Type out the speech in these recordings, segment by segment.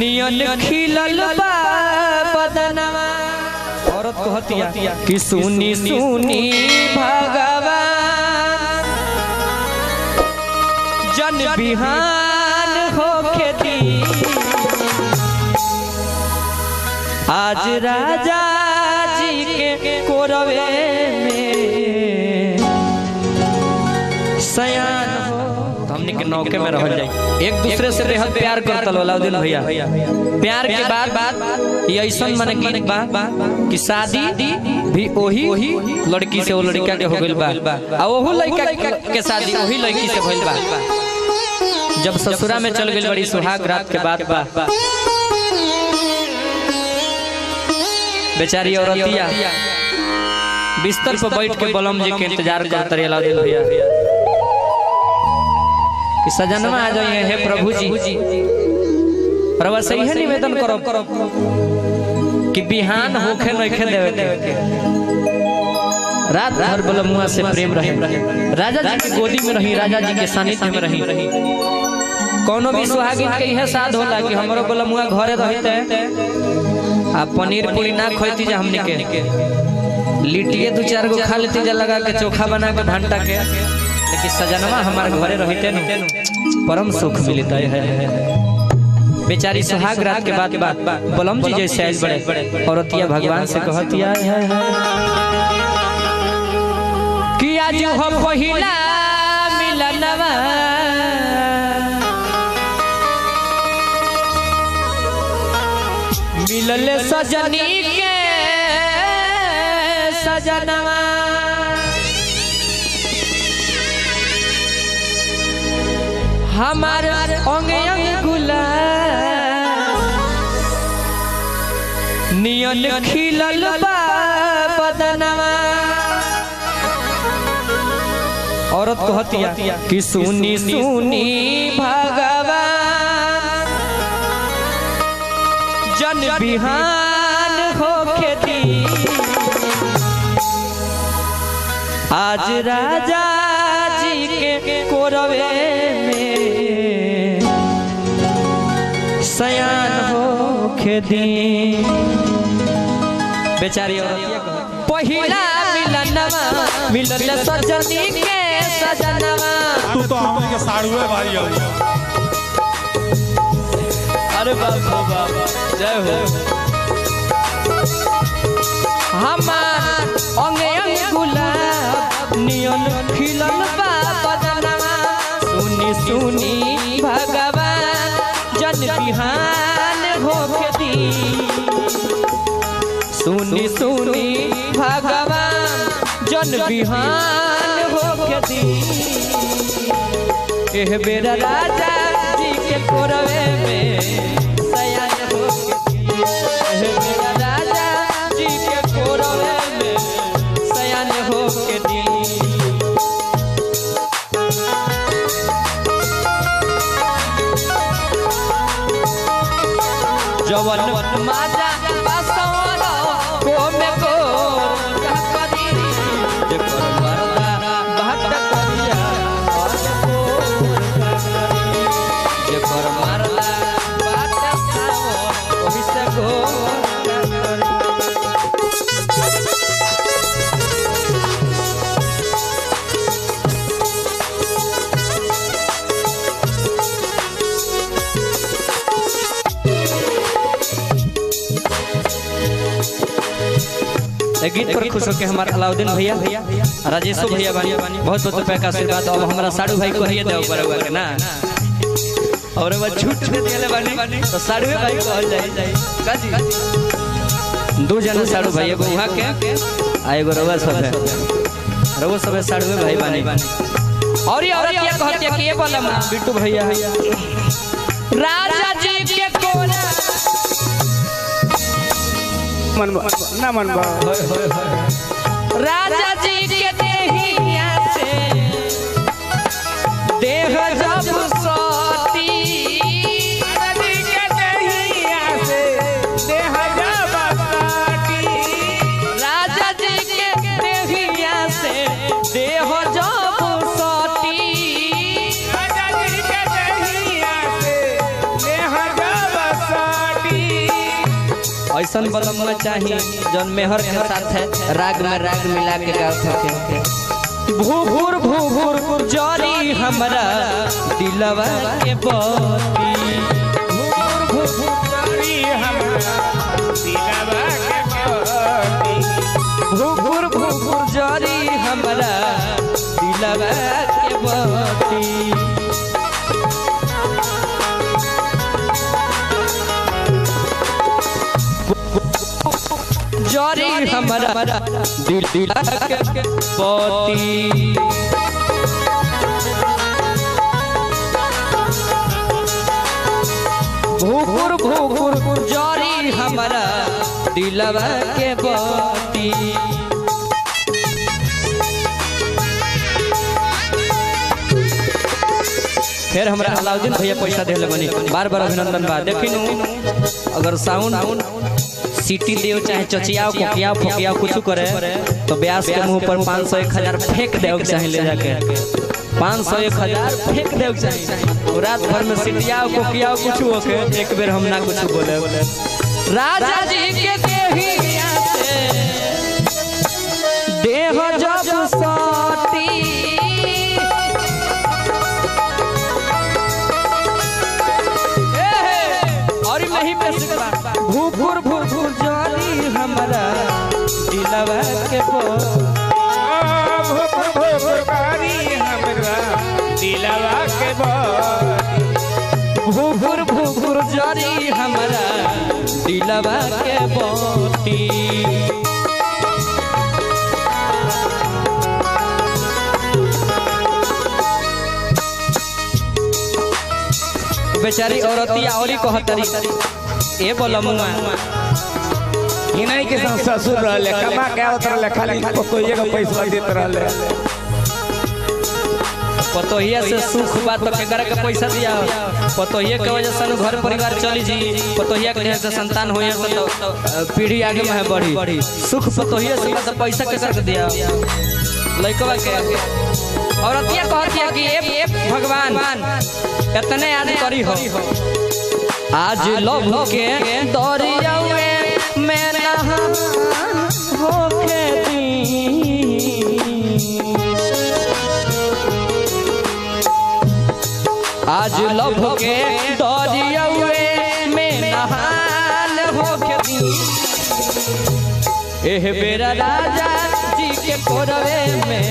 नियन खिलल बा बदनवा। औरत कहतिया कि सुनी सुनी भगवान जन बिहान होके दी आज राजा जी के कोरवे में सयान हो। हमने के नौके में रह जाए एक दूसरे से बेहद प्यार करता अलाउद्दीन भैया। प्यार के बाद ये ऐसा मन गीत बा कि शादी भी वही लड़की से वो लड़का के हो गइल बा आ ओहू लड़का के शादी वही लड़की से भइल बा। जब ससुरा में चल गइल बड़ी सुहाग रात के बाद बा बेचारी औरतिया बिस्तर पर बैठ के बलम जी के इंतजार करते रहे अलाउद्दीन भैया कि सजनवा आ जाइए हे प्रभु जी। प्रभु से यह निवेदन करो कि बिहान होखे नइखे देवे के रात भर बलमुआ से प्रेम रहे राजा जी की गोदी में रही राजा जी के सानिध्य में रही। कोनो भी सुहागिन के यह साध होला कि हमरो बलमुआ घरे रहते आ पनीर पूरी ना खोती जा हमने के लिट्टिए दो चार गो खा लेती जा लगा के चोखा बना के भंटा के। लेकिन सजनवा हमारे घरे रहते न परम सुख मिलता है। बेचारी सुहाग रात के बाद बलम जी जैसे आइल बड़े औरतिया भगवान से कहतिया कि आज हो पहिला मिलनवा मिलल सजनी के सजनवा हमार अंग अंग गुलाब नियन खिलल बा बदनवा। औरत कहतिया कि सुनी सुनी भगवान जन बिहान होके दी आज राजा जी के कोरवे में सयान होके दी। बेचारी औरतिया पहिला मिलनवा मिलल सजनी के सजनवा। तू तो हमनी के साड़ुए भाई हो। अरे बाबा बाबा जय हो। हमार अंगे अंग गुलाब नियन खिलल बा बदनवा। सुनी सुनी भगवान जन बिहान होके दी सुनी सुनी भगवान जन बिहान होके दी एह बेरा राजा जी के कोरवे में सयान होके दी। एह बेरा राजा जी के कोरवे में सयान होके दी। जवन माता बसवन को में को कहकरी जेकर मरदा बाट करिया जेकर मरदा बाट सावो ओहि से गो गीत पर खुश होके हमारे अलाउद्दीन भैया राजेशो भैया बानी बहुत बहुत रुपए का आशीर्वाद। अब हमारा साड़ू भाई को कहिए देव पर हुआ के ना और वो छूट दे दिले बानी तो साड़ू भाई को हल जाई काजी दो जना साड़ू भाई एगो वहां के आ एगो रवा सब है साड़ू भाई बानी और ये औरत ये कहती है कि ये बोला बिट्टू भैया राजा जी के कोना ना मन राजा जी के देहिया से देह जब सोती राजा जी के देहिया से देह जब सोती राजा जी के देहिया से देह जब सोती राजा जी के देहिया से देह जब सोती ऐसा बलम चाहिए जौन मेहर के साथ है राग में राग मिला के गा सके। भूभुर भूभुर जरी हमरा दिलवा के बती, भूभुर भूभुर जरी हमरा दिलवा के बती, भूभुर भूभुर जरी हमरा दिलवा के बती। जरी हमरा दिल के पति, भूपुर भूपुर जरी हमरा दिलवा के पति। फिर हमरा अलाउद्दीन भैया पैसा देले बनी, बार बार अभिनंदन बा। देखिनु अगर साउंड सीटी देव चाहे चचियाओ कोकियाओ फोकियाओ कुछ करे तो ब्यास के मुंह पर 500 1000 फेंक देव चाहे ले जाके 500 1000 फेंक देव चाहे। रात भर में सीटियाओ कोकियाओ कुछ होके एक बेर हम ना कुछ बोले। राजा जी के देहिया से देह जब साटी, और नहीं पे भूभुर भूभुर जरी हमरा दिलवा के भूभुर भूभुर जरी हमरा दिलवा के बती, भूभुर भूभुर जरी हमरा दिलवा के बती। बेचारी औरतिया औरी कहतरी ए बोलमुआ इन्हीं के संग ससुर रहले कमा के आवत रहले खाली पतोहिए का पैसा देत रहले। पतोहिया से सुख बात तो केकरा के पैसा दिया, पतोहिया के वजह से घर परिवार चली जी, पतोहिया के से संतान होए तो पीढ़ी आगे में बढ़ी। सुख पतोहिया से बात पैसा केकरा के दिया लइकवा के। औरतिया कहती है कि ए भगवान इतने याद करी हो, आज लव के दरियावे में नहा होके दी, आज लव के दरियावे में नहान होके दी। एह बेरा राजा जी के कोरवे में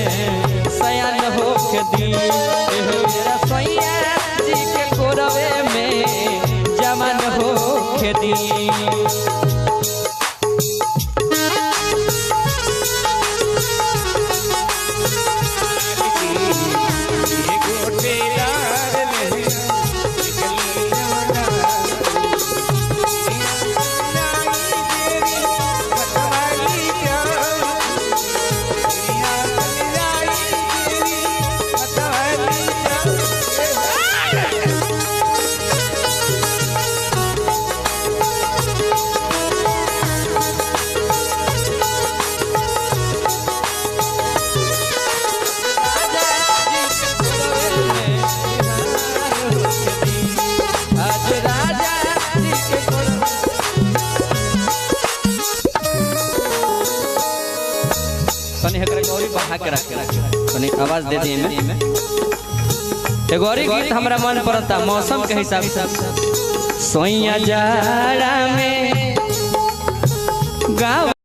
सयान होके दी, एह बेरा सैया जी के कोरवे में जमान होके दी। आवाज दे दी में एगो और गीत हमरा मन पड़ता मौसम के हिसाब से। सोइया जाड़ा में